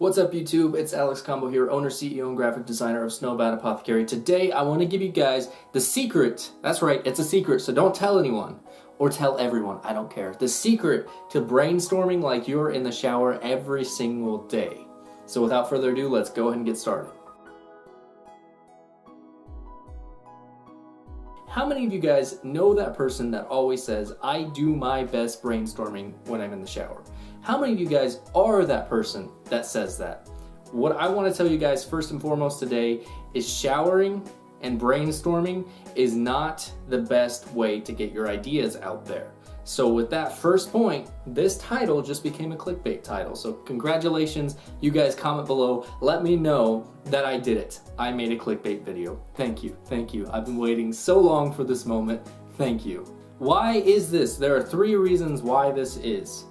What's up YouTube? It's Alex Combow here, owner, CEO, and graphic designer of Snowbat Apothecary. Today I want to give you guys the secret, that's right, it's a secret, so don't tell anyone, or tell everyone, I don't care. The secret to brainstorming like you're in the shower every single day. So without further ado, let's go ahead and get started. How many of you guys know that person that always says, I do my best brainstorming when I'm in the shower? How many of you guys are that person that says that? What I want to tell you guys first and foremost today is showering and brainstorming is not the best way to get your ideas out there. So with that first point, this title just became a clickbait title. So congratulations, you guys comment below. Let me know that I did it. I made a clickbait video. Thank you, thank you. I've been waiting so long for this moment. Thank you. Why is this? There are 3 reasons why this is.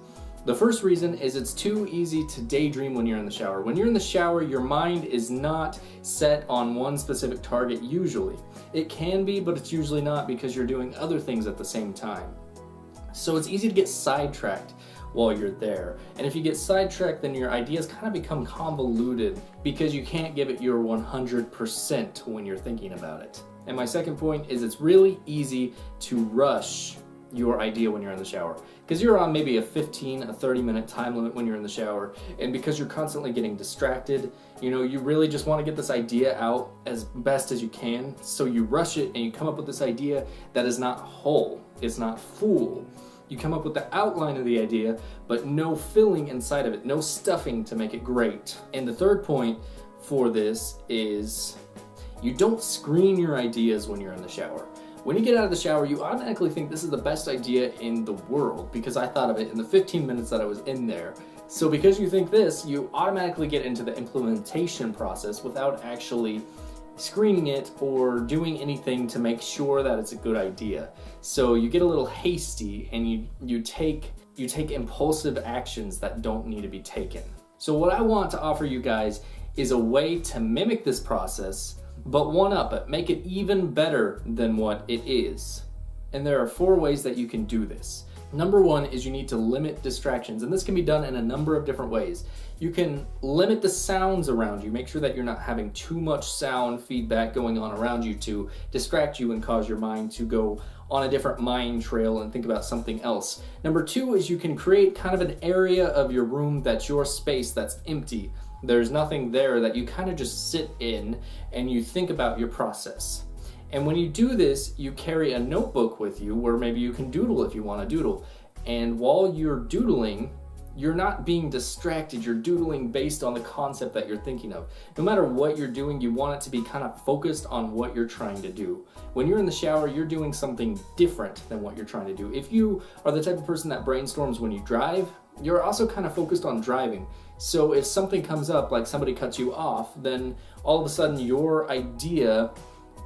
The first reason is it's too easy to daydream when you're in the shower. When you're in the shower, your mind is not set on one specific target usually. It can be, but it's usually not because you're doing other things at the same time. So it's easy to get sidetracked while you're there. And if you get sidetracked, then your ideas kind of become convoluted because you can't give it your 100% when you're thinking about it. And my second point is it's really easy to rush your idea when you're in the shower because you're on maybe a 30 minute time limit when you're in the shower, and because you're constantly getting distracted, you really just want to get this idea out as best as you can, so you rush it and you come up with this idea that is not whole, it's not full. You come up with the outline of the idea but no filling inside of it, no stuffing to make it great. And the third point for this is you don't screen your ideas when you're in the shower. When you get out of the shower, you automatically think this is the best idea in the world because I thought of it in the 15 minutes that I was in there. So because you think this, you automatically get into the implementation process without actually screening it or doing anything to make sure that it's a good idea. So you get a little hasty and you take impulsive actions that don't need to be taken. So what I want to offer you guys is a way to mimic this process, but one up it, make it even better than what it is. And there are 4 ways that you can do this. Number 1 is you need to limit distractions, and this can be done in a number of different ways. You can limit the sounds around you, make sure that you're not having too much sound feedback going on around you to distract you and cause your mind to go on a different mind trail and think about something else. Number 2 is you can create kind of an area of your room that's your space that's empty. There's nothing there, that you kind of just sit in and you think about your process. And when you do this, you carry a notebook with you where maybe you can doodle if you want to doodle. And while you're doodling, you're not being distracted. You're doodling based on the concept that you're thinking of. No matter what you're doing, you want it to be kind of focused on what you're trying to do. When you're in the shower, you're doing something different than what you're trying to do. If you are the type of person that brainstorms when you drive, you're also kind of focused on driving. So if something comes up, like somebody cuts you off, then all of a sudden your idea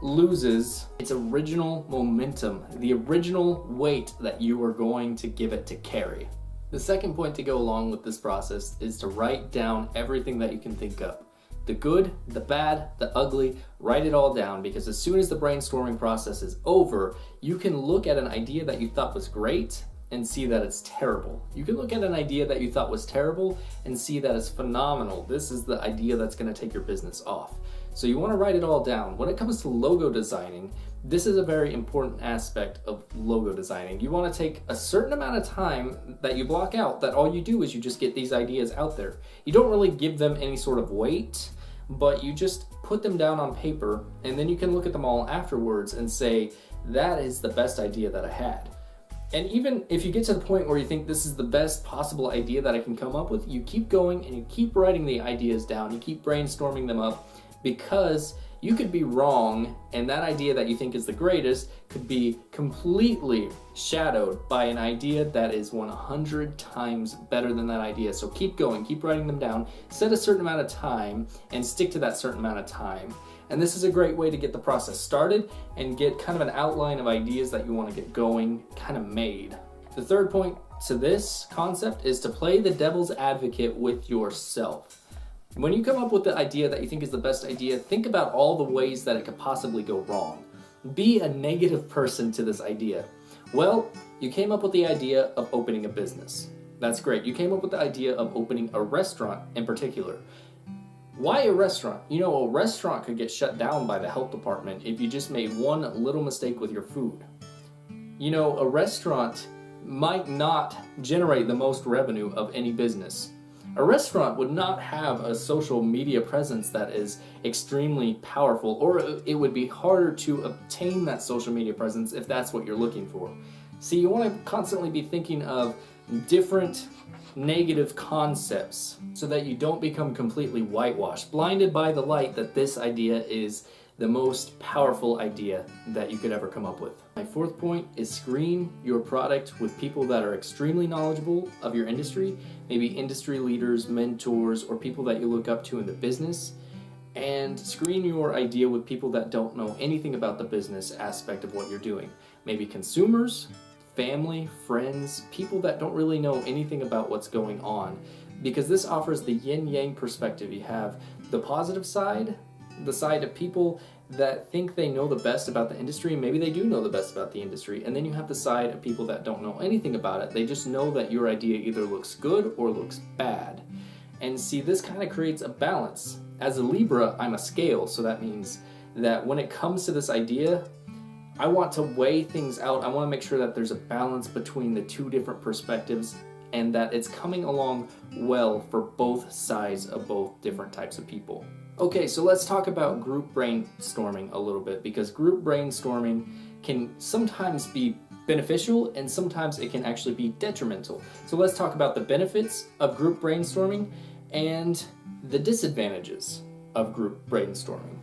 loses its original momentum, the original weight that you are going to give it to carry. The second point to go along with this process is to write down everything that you can think of. The good, the bad, the ugly, write it all down, because as soon as the brainstorming process is over, you can look at an idea that you thought was great and see that it's terrible. You can look at an idea that you thought was terrible and see that it's phenomenal. This is the idea that's gonna take your business off. So you wanna write it all down. When it comes to logo designing, this is a very important aspect of logo designing. You wanna take a certain amount of time that you block out, that all you do is you just get these ideas out there. You don't really give them any sort of weight, but you just put them down on paper, and then you can look at them all afterwards and say, that is the best idea that I had. And even if you get to the point where you think this is the best possible idea that I can come up with, you keep going and you keep writing the ideas down, you keep brainstorming them up, because you could be wrong and that idea that you think is the greatest could be completely shadowed by an idea that is 100 times better than that idea. So keep going, keep writing them down, set a certain amount of time and stick to that certain amount of time. And this is a great way to get the process started and get kind of an outline of ideas that you want to get going, kind of made. The third point to this concept is to play the devil's advocate with yourself. When you come up with the idea that you think is the best idea, think about all the ways that it could possibly go wrong. Be a negative person to this idea. Well, you came up with the idea of opening a business. That's great. You came up with the idea of opening a restaurant in particular. Why a restaurant? You know, a restaurant could get shut down by the health department if you just made one little mistake with your food. You know, a restaurant might not generate the most revenue of any business. A restaurant would not have a social media presence that is extremely powerful, or it would be harder to obtain that social media presence if that's what you're looking for. See, you want to constantly be thinking of different negative concepts so that you don't become completely whitewashed, blinded by the light that this idea is the most powerful idea that you could ever come up with. My fourth point is screen your product with people that are extremely knowledgeable of your industry, maybe industry leaders, mentors, or people that you look up to in the business, and screen your idea with people that don't know anything about the business aspect of what you're doing. Maybe consumers, family, friends, people that don't really know anything about what's going on, because this offers the yin-yang perspective. You have the positive side, the side of people that think they know the best about the industry, maybe they do know the best about the industry, and then you have the side of people that don't know anything about it. They just know that your idea either looks good or looks bad. And see, this kind of creates a balance. As a Libra, I'm a scale, so that means that when it comes to this idea, I want to weigh things out. I want to make sure that there's a balance between the two different perspectives and that it's coming along well for both sides of both different types of people. Okay, so let's talk about group brainstorming a little bit, because group brainstorming can sometimes be beneficial and sometimes it can actually be detrimental. So let's talk about the benefits of group brainstorming and the disadvantages of group brainstorming.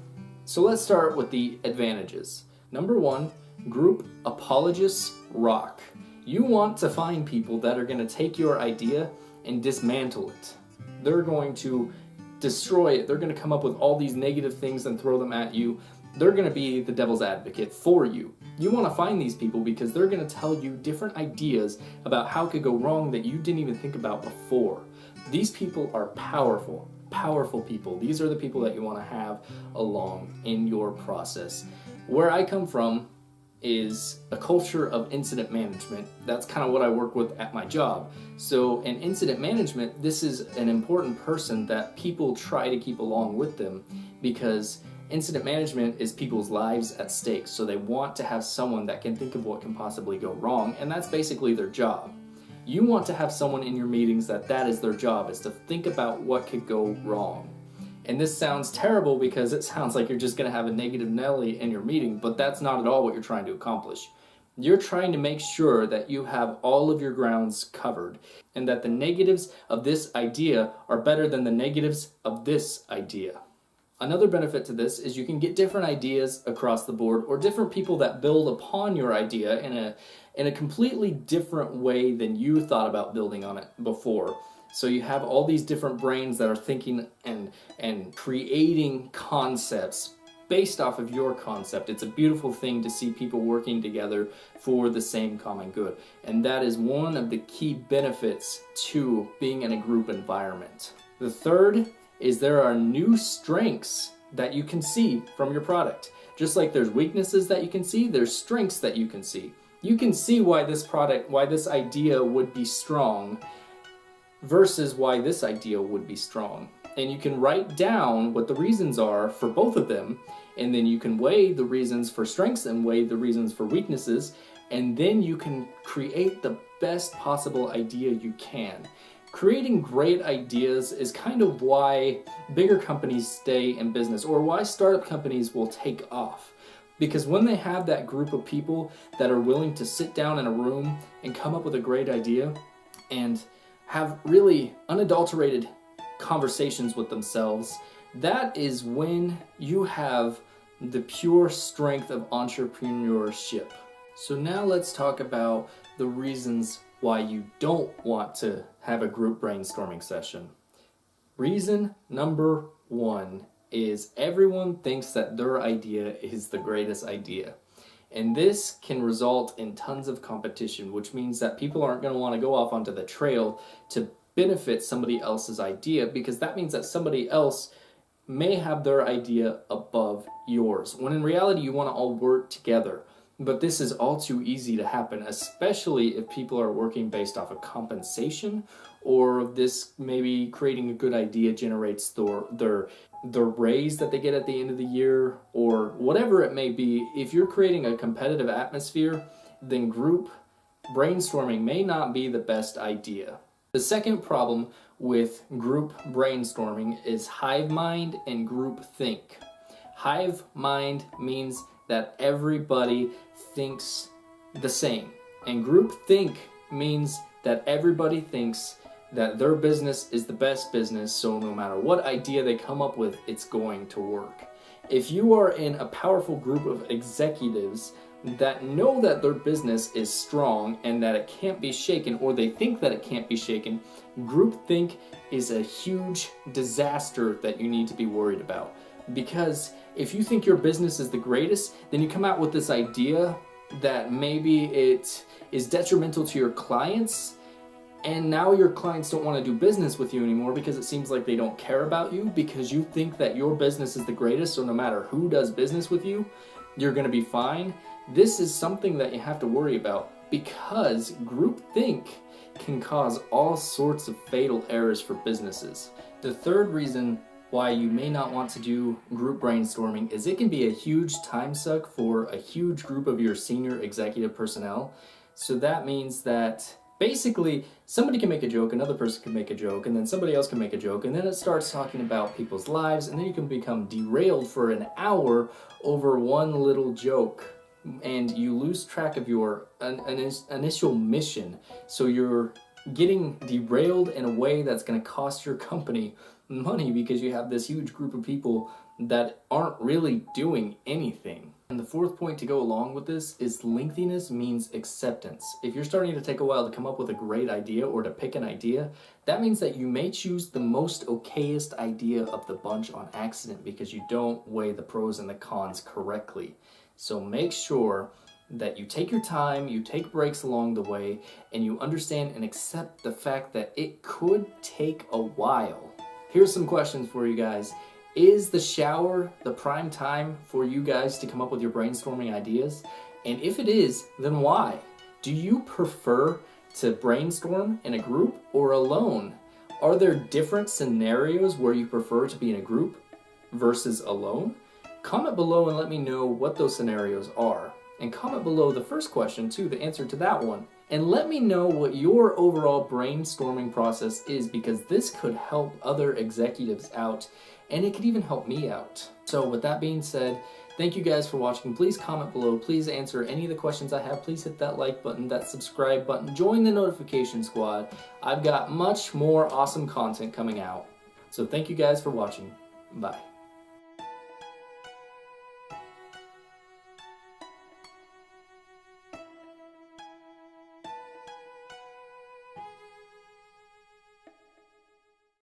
So let's start with the advantages. Number one, group apologists rock. You want to find people that are going to take your idea and dismantle it. They're going to destroy it. They're going to come up with all these negative things and throw them at you. They're going to be the devil's advocate for you. You want to find these people because they're going to tell you different ideas about how it could go wrong that you didn't even think about before. These people are powerful people. These are the people that you want to have along in your process. Where I come from is a culture of incident management. That's kind of what I work with at my job. So in incident management, this is an important person that people try to keep along with them, because incident management is people's lives at stake. So they want to have someone that can think of what can possibly go wrong, and that's basically their job. You want to have someone in your meetings that is their job, is to think about what could go wrong. And this sounds terrible because it sounds like you're just going to have a negative Nelly in your meeting, but that's not at all what you're trying to accomplish. You're trying to make sure that you have all of your grounds covered and that the negatives of this idea are better than the negatives of this idea. Another benefit to this is you can get different ideas across the board, or different people that build upon your idea in a completely different way than you thought about building on it before. So you have all these different brains that are thinking and creating concepts based off of your concept. It's a beautiful thing to see people working together for the same common good. And that is one of the key benefits to being in a group environment. The third is there are new strengths that you can see from your product. Just like there's weaknesses that you can see, there's strengths that you can see. You can see why this idea would be strong versus why this idea would be strong. And you can write down what the reasons are for both of them, and then you can weigh the reasons for strengths and weigh the reasons for weaknesses, and then you can create the best possible idea you can. Creating great ideas is kind of why bigger companies stay in business, or why startup companies will take off. Because when they have that group of people that are willing to sit down in a room and come up with a great idea and have really unadulterated conversations with themselves, that is when you have the pure strength of entrepreneurship. So now let's talk about the reasons why you don't want to have a group brainstorming session. Reason number one is everyone thinks that their idea is the greatest idea. And this can result in tons of competition, which means that people aren't going to want to go off onto the trail to benefit somebody else's idea, because that means that somebody else may have their idea above yours. When in reality, you want to all work together. But this is all too easy to happen, especially if people are working based off of compensation, or this maybe creating a good idea generates their raise that they get at the end of the year, or whatever it may be. If you're creating a competitive atmosphere, then group brainstorming may not be the best idea. The second problem with group brainstorming is hive mind and group think. Hive mind means that everybody thinks the same, and group think means that everybody thinks that their business is the best business, so no matter what idea they come up with, it's going to work. If you are in a powerful group of executives that know that their business is strong and that it can't be shaken, or they think that it can't be shaken, groupthink is a huge disaster that you need to be worried about. Because if you think your business is the greatest, then you come out with this idea that maybe it is detrimental to your clients, and now your clients don't want to do business with you anymore because it seems like they don't care about you, because you think that your business is the greatest, so no matter who does business with you, you're going to be fine. This is something that you have to worry about, because groupthink can cause all sorts of fatal errors for businesses. The third reason why you may not want to do group brainstorming is it can be a huge time suck for a huge group of your senior executive personnel. So that means that basically somebody can make a joke, another person can make a joke, and then somebody else can make a joke, and then it starts talking about people's lives, and then you can become derailed for an hour over one little joke, and you lose track of your initial mission. So you're getting derailed in a way that's going to cost your company money, because you have this huge group of people that aren't really doing anything. And the fourth point to go along with this is lengthiness means acceptance. If you're starting to take a while to come up with a great idea or to pick an idea, that means that you may choose the most okayest idea of the bunch on accident because you don't weigh the pros and the cons correctly. So make sure that you take your time, you take breaks along the way, and you understand and accept the fact that it could take a while. Here's some questions for you guys. Is the shower the prime time for you guys to come up with your brainstorming ideas? And if it is, then why? Do you prefer to brainstorm in a group or alone? Are there different scenarios where you prefer to be in a group versus alone? Comment below and let me know what those scenarios are. And comment below the first question too, the answer to that one. And let me know what your overall brainstorming process is, because this could help other executives out, and it could even help me out. So with that being said, thank you guys for watching. Please comment below. Please answer any of the questions I have. Please hit that like button, that subscribe button. Join the notification squad. I've got much more awesome content coming out. So thank you guys for watching. Bye.